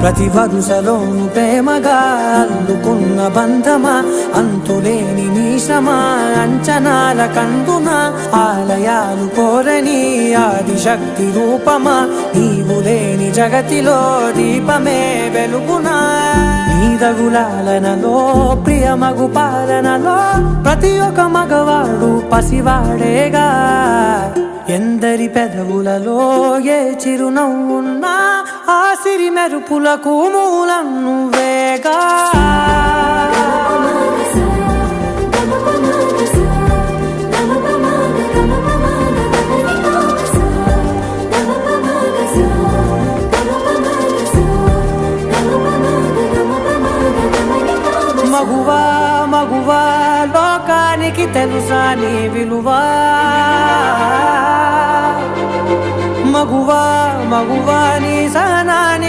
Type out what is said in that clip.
ప్రతి వరుసలోను ప్రేమగా అల్లుకున్న బంధమా, అంతులేని నీ శ్రమ అంచనాల కందున, ఆలయాలు కోరని ఆదిశక్తి రూపమా, నీవు లేని జగతిలో దీపమే వెలుగునా. నీదగులాలనలో ప్రియమగు పాలనలో ప్రతి ఒక్క మగవాడు పసివాడేగా. ఎందరి పెదవులలో ఏ చిరునవ్వున్నా ఆ సిరి మెరుపులకు మూలం నువ్వేగా. మగువా మగువా లోకానికి తెలుసా నీ విలువా, మగువా మగువా నీ సహనానికి